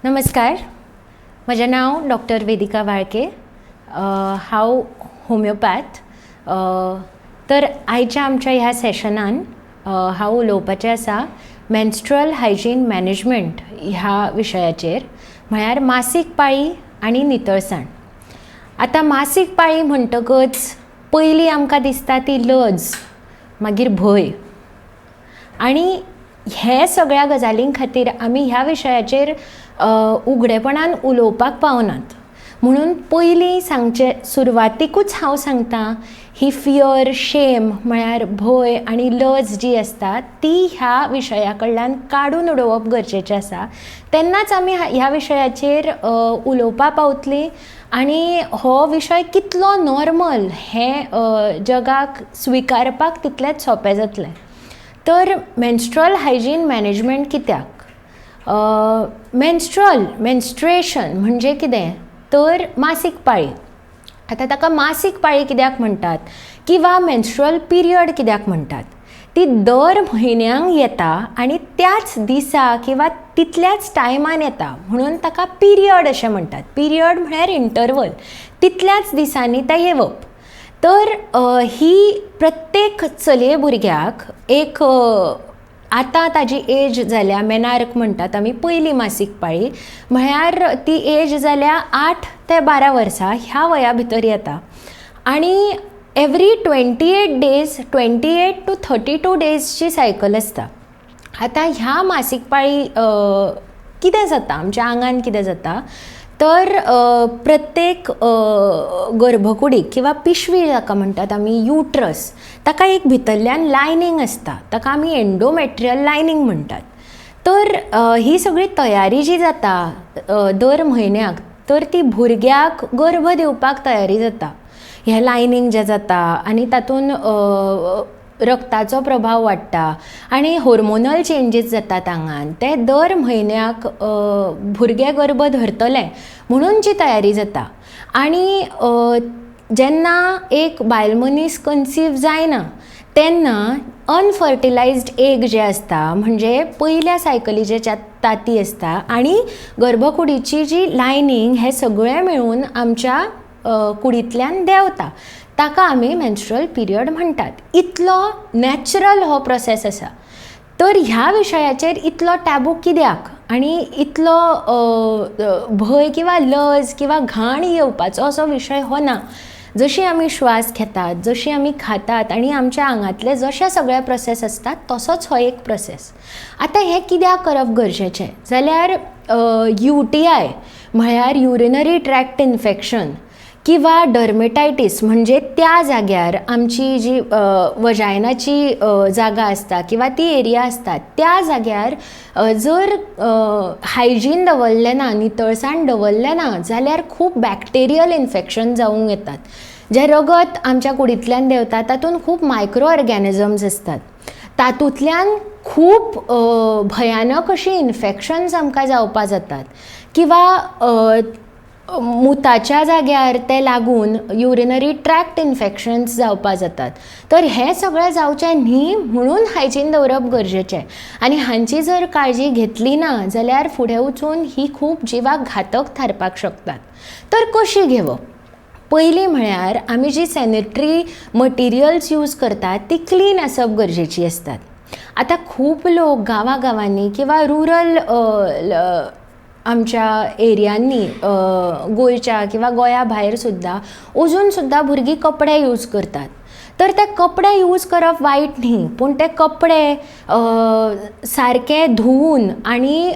नमस्कार, म्हजें नांव डॉक्टर वेदिका वाळके. हांव होमिओपॅथ. तर आयच्या आमच्या ह्या सेशनान हांव उलोवपाचें आसा मेन्स्ट्रुअल हायजीन मॅनेजमेंट ह्या विशयाचेर, म्हळ्यार मासीक पाळी आनी नितळसाण. आतां मासीक पाळी म्हणटकच पयलीं आमकां दिसता ती लज, मागीर भंय, आनी हे सगळ्या गजालीं खातीर आमी ह्या विशयाचेर उगडेपणान उलोवपाक पावनात. म्हणून पयलीं सांगचें सुरवातीकूच हांव सांगतां, ही फियर, शेम म्हळ्यार भंय आनी लज जी आसता ती ह्या विशया कडल्यान काडून उडोवप गरजेचें आसा. तेन्नाच आमी ह्या विशयाचेर उलोवपाक पावतलीं आनी हो विशय कितलो नॉर्मल हें जगाक स्विकारपाक तितलेंच सोंपें जातलें. तर मेन्स्ट्रुअल हायजीन मॅनेजमेंट कित्याक? मेन्स्ट्रुएशन म्हणजे कितें तर मासीक पाळी. आतां ताका मासीक पाळी कित्याक म्हणटात किंवा मेन्स्ट्रुअल पिरियड कित्याक म्हणटात? ती दर म्हयन्याक येता आनी त्याच दिसा किंवा तितल्याच टायमान येता म्हणून ताका पिरियड अशें म्हणटात. पिरियड म्हळ्यार इंटरवल, तितल्याच दिसांनी तें येवप. तर ही प्रत्येक चलये भुरग्याक एक आतां ताजी एज जाल्या, मेनार्क म्हणटात आमी, पयली मासीक पाळी, म्हळ्यार ती एज जाल्या 8 ते 12 वर्सां ह्या वया भितर येता. आनी एवरी 28 डेज, 28 to 32 डेजची सायकल आसता. आतां ह्या मासीक पाळी कितें जाता, आमच्या आंगान कितें जाता तर प्रत्येक गर्भकुडीक किंवा पिशवी जाका म्हणटात आमी, युट्रस, ताका एक भितरल्यान लायनींग आसता, ताका आमी एंडोमेट्रियल लायनींग म्हणटात. तर ही सगळी तयारी जी जाता दर म्हयन्याक, तर ती भुरग्याक गर्भ दिवपाक तयारी जाता. हें लायनींग जें जाता आनी तातूंत रक्ताचो प्रभाव वाडटा आनी हॉर्मोनल चेंजीस जातात आंगान, ते दर म्हयन्याक भुरगें गर्भ धरतलें म्हणून जी तयारी जाता. आनी जेन्ना एक बायल मनीस कन्सीव जायना तेन्ना अनफर्टिलायज्ड एग जे आसता, म्हणजे पयल्या सायकलीचे ताती आसता आनी गर्भकुडीची जी लायनींग, हें सगळें मेळून आमच्या कुडींतल्यान देंवता, ताका आमी मेन्स्ट्रुअल पिरियड म्हणटात. इतलो नॅचरल हो प्रोसेस आसा. तर ह्या विशयाचेर इतलो टॅबू कित्याक आनी इतलो भंय किंवा लज किंवा घाण येवपाचो असो विशय हो ना. जशी आमी श्वास घेतात, जशी आमी खातात आनी आमच्या आंगांतले जशे सगळे प्रोसेस आसतात तसोच हो एक प्रोसेस. आतां हें कित्याक करप गरजेचें जाल्यार UTI म्हळ्यार युरिनरी ट्रॅक्ट इन्फेक्शन किंवा डर्मेटायटीस, म्हणजे त्या जाग्यार आमची जी वजायनाची जागा आसता किंवा ती एरिया आसता, त्या जाग्यार जर हायजीन दवरलें ना, नितळसाण दवरलें ना जाल्यार खूब बॅक्टेरियल इन्फेक्शन जावंक येतात. जें रगत आमच्या कुडींतल्यान देंवता तातूंत खूब मायक्रो ऑर्गॅनिजम्स आसतात. तातूंतल्यान खूब भयानक अशी इन्फेक्शन्स आमकां जावपा जातात किंवा मुताच्या जाग्यार ते लागून युरिनरी ट्रॅक्ट इन्फेक्शन्स जावपा जातात. तर हें सगळें जावचें न्ही म्हणून हायजीन दवरप गरजेचें. आनी हांची जर काळजी घेतली ना जाल्यार फुडें वचून ही खूब जिवाक घातक थारपाक शकतात. तर कशी घेवप? पयलीं म्हळ्यार आमी जी सॅनिटरी मटिरियल्स यूज करतात ती क्लीन आसप गरजेची आसतात. आतां खूब लोक गांवांनी किंवा रुरल आमच्या एरियांनी, गोंयच्या किंवा गोंया भायर सुद्दां अजून सुद्दां भुरगीं कपडे यूज करतात. तर ते कपडे यूज करप वायट न्ही, पूण ते कपडे सारके धुवन आनी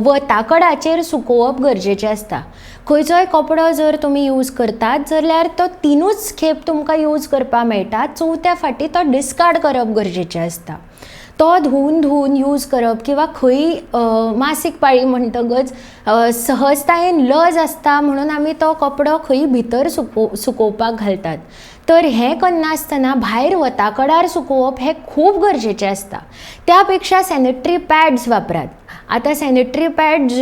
वताकडाचेर सुकोवप गरजेचें आसता. खंयचोय कपडो जर तुमी यूज करतात जाल्यार तो 3च खेप तुमकां यूज करपाक मेळटा, 4थ्या फावटी तो डिस्कार्ड करप गरजेचें आसता. तो धुवन यूज करप किंवा खंय मासीक पाळी म्हणटकच सहजतायेन लज आसता म्हणून आमी तो कपडो खंय भितर सुकोवपाक घालतात. तर हें करनासतना भायर वताकडार सुकोवप हें खूब गरजेचें आसता. त्या पेक्षा सॅनिटरी पॅड्स वापरात. आतां सॅनिटरी पॅड्स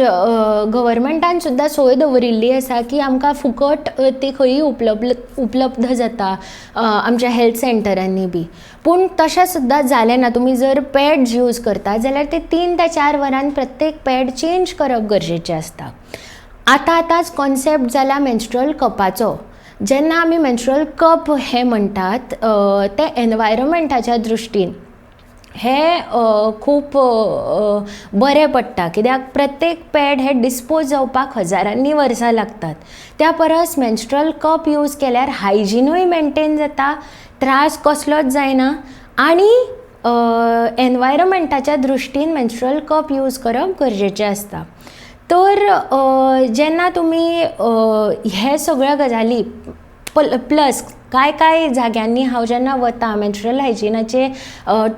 गव्हर्मेंटान सुद्दां सोय दवरिल्ली आसा की आमकां फुकट ती खंयी उपलब्ध जाता आमच्या हेल्थ सेंटरांनी बी. पूण तशें सुद्दां जालें ना. तुमी जर पॅड्स यूज करता जाल्यार ते 3 ते 4 वरान प्रत्येक पॅड चेंज करप गरजेचें आसता. आतांच कॉन्सेप्ट जाला मेन्स्ट्रुअल कपाचो. जेन्ना आमी मेन्स्ट्रुअल कप हें म्हणटात ते एनवायरमेंटाच्या दृश्टीन हे खूब बरें पडटा, कित्याक प्रत्येक पॅड हे डिस्पोज जावपाक हजारांनी वर्सां लागतात. त्या परस मेन्स्ट्रुअल कप यूज केल्यार हायजिनूय मेंटेन जाता, त्रास कसलोच जायना आनी एनवायरमेंटाच्या दृश्टीन मेन्स्ट्रुअल कप यूज करप गरजेचें आसता. तर जेन्ना तुमी हे सगळ्यो गजाली प्लस काय जाग्यांनी हांव जेन्ना वता मेन्स्ट्रुअल हायजिनाचे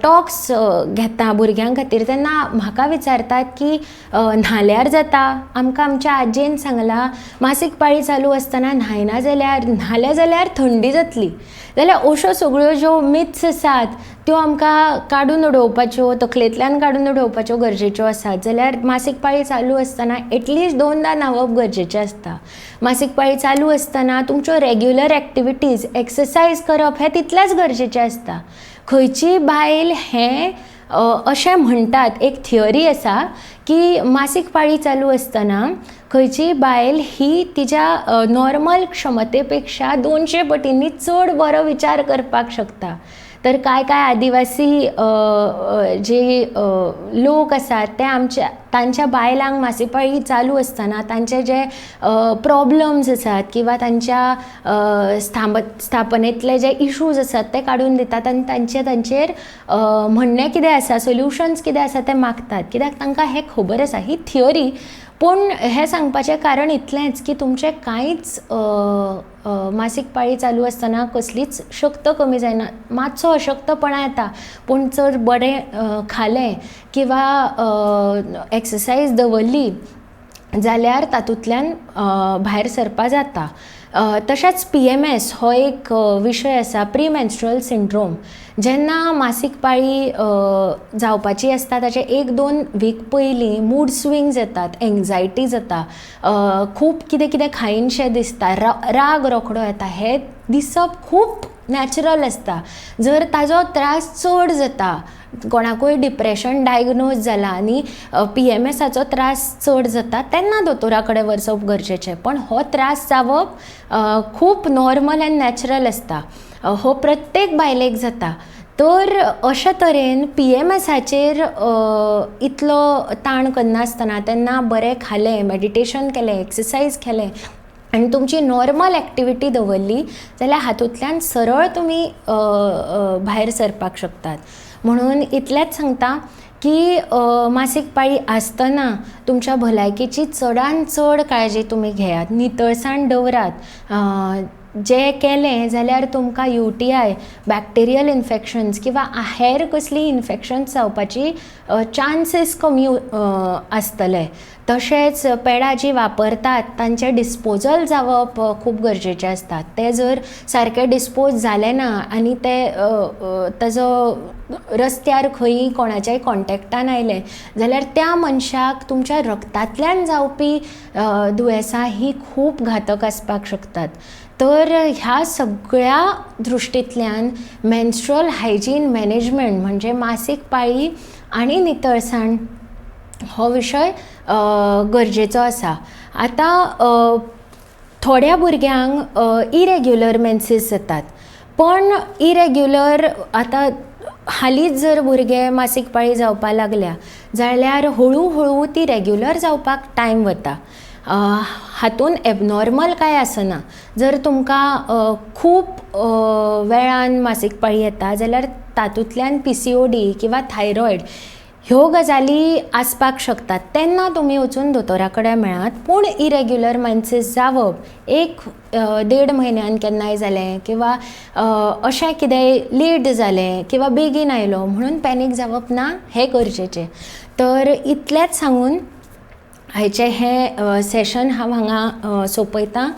टॉक्स घेता भुरग्यां खातीर, तेन्ना म्हाका विचारतात की न्हाल्यार जाता. आमकां आमच्या आजयेन सांगलां मासीक पाळी चालू आसतना न्हाल्या जाल्यार थंडी जातली. जाल्यार अश्यो सगळ्यो ज्यो मिथ्स आसात त्यो आमकां काडून उडोवपाच्यो, तकलेंतल्यान काडून उडोवपाच्यो गरजेच्यो आसात. जाल्यार मासीक पाळी चालू आसतना एटलिस्ट 2दा न्हांवप गरजेचें आसता. मासीक पाळी चालू आसतना तुमच्यो रेग्युलर एक्टिविटीज एक्सरसायज करप हें तितलेंच गरजेचें आसता. खंयची बायल हें अशें म्हणटात, एक थियरी आसा की मासीक पाळी चालू आसतना खंयची बायल ही तिच्या नॉर्मल क्षमते पेक्षा 200 पटींनी चड बरो विचार करपाक शकता. तर काय आदिवासी जे लोक आसात ते तांच्या बायलांक मासीक पाळी चालू आसतना तांचे जे प्रॉब्लम्स आसात किंवा तांच्या स्थापनेंतले जे इश्यूज आसात ते काडून दितात आनी तांचेर म्हणणें कितें आसा, सोल्युशन्स कितें आसा ते मागतात. कित्याक तांकां हें खबर आसा, ही थियरी. पूण हें सांगपाचें कारण इतलेंच की तुमचें कांयच मासीक पाळी चालू आसतना कसलीच शक्त कमी जायना. मातसो अशक्तपणा येता, पूण चड बरें खालें किंवा एक्सरसायज दवरली जाल्यार तातूंतल्यान भायर सरपा जाता. तशेंच PMS हो एक विशय आसा, प्री मेन्स्ट्रुअल सिंड्रोम. जेन्ना मासीक पाळी जावपाची आसता ताचे 1-2 वीक पयलीं मूड स्विंग्स येतात, एंग्जायटी जाता, खूब कितें खायनशें दिसता, राग रोखडो येता. हे दिसप खूब नॅचरल आसता. जर ताजो त्रास चड जाता, कोणाकूय डिप्रेशन डायग्नोज जालां आनी PMSाचो त्रास चड जाता, तेन्ना दोतोरा कडेन वचप गरजेचें. पण हो त्रास जावप खूब नॉर्मल आनी नॅचरल आसता. हो प्रत्येक बायलेक जाता. तर अशे तरेन PMSाचेर इतलो ताण करनासतना तेन्ना बरें खालें, मेडिटेशन केलें, एक्सरसायज केलें आनी तुमची नॉर्मल एक्टिविटी दवरली जाल्यार हातूंतल्यान सरळ तुमी भायर सरपाक शकतात. म्हणून इतलेंच सांगता की मासीक पाळी आसतना तुमच्या भलायकेची चडांत चड काळजी तुमी घेयात, नितळसाण दवरात. जें केलें जाल्यार तुमकां UTI, बॅक्टेरियल इन्फेक्शन्स किंवा हेर कसली इन्फेक्शन्स जावपाची चान्सीस कमी आसतले. तशेंच पॅडां जीं वापरतात तांचे डिस्पोजल जावप खूब गरजेचें आसता. ते जर सारके डिस्पोज जाले ना आनी ते ताजो रस्त्यार खंयी कोणाच्याय कॉन्टेक्टान आयले जाल्यार त्या मनशाक तुमच्या रक्तांतल्यान जावपी दुयेंसां ही खूब घातक आसपाक शकतात. तर ह्या सगळ्या दृश्टींतल्यान मेन्स्ट्रुअल हायजीन मॅनेजमेंट म्हणजे मासीक पाळी आनी नितळसाण हो विशय गरजेचो आसा. आतां थोड्या भुरग्यांक इरेग्युलर मेन्सीस जातात, पण इरेग्युलर आतां हालींच जर भुरगे मासीक पाळी जावपा लागल्या जाल्यार हळू ती रेग्युलर जावपाक टायम वता. हातून एबनॉर्मल काय आसना. जर तुमकां खूब वेळान मासीक पाळी येता जाल्यार तातूंतल्यान PCOD किंवा थायरॉयड ह्यो गजाली आसपाक शकतात. तेन्ना तुमी वचून दोतोरा कडेन मेळात. पूण इरेग्युलर मेन्सीस जावप 1-1.5 म्हयन्यान केन्नाय जालें किंवा अशें कितेंय लेट जालें किंवा बेगीन आयलो म्हणून पॅनीक जावप ना, हें गरजेचें. तर इतलेंच सांगून आयचें हें सेशन हांव हांगा सोंपयतां.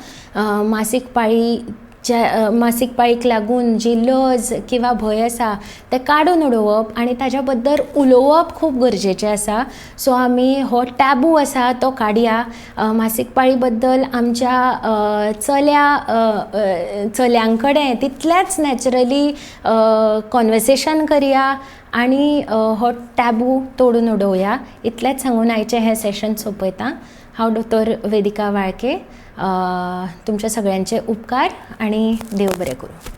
मासीक पाळी ज्या मासीक पाळीक लागून जी लज किंवा भंय आसा ते काडून उडोवप आनी ताज्या बद्दल उलोवप खूब गरजेचें आसा. सो आमी हो टॅबू आसा तो काडया. मासीक पाळी बद्दल आमच्या चल्यांक कडेन तितलेंच नॅचरली कॉन्वर्सेशन करया आनी हो टॅबू तोडून उडोवया. इतलेंच सांगून आयचें हें सेशन सोंपयतां. हांव दोतोर वेदिका वाळके. तुमच्या सगळ्यांचे उपकार आनी देव बरें करूं.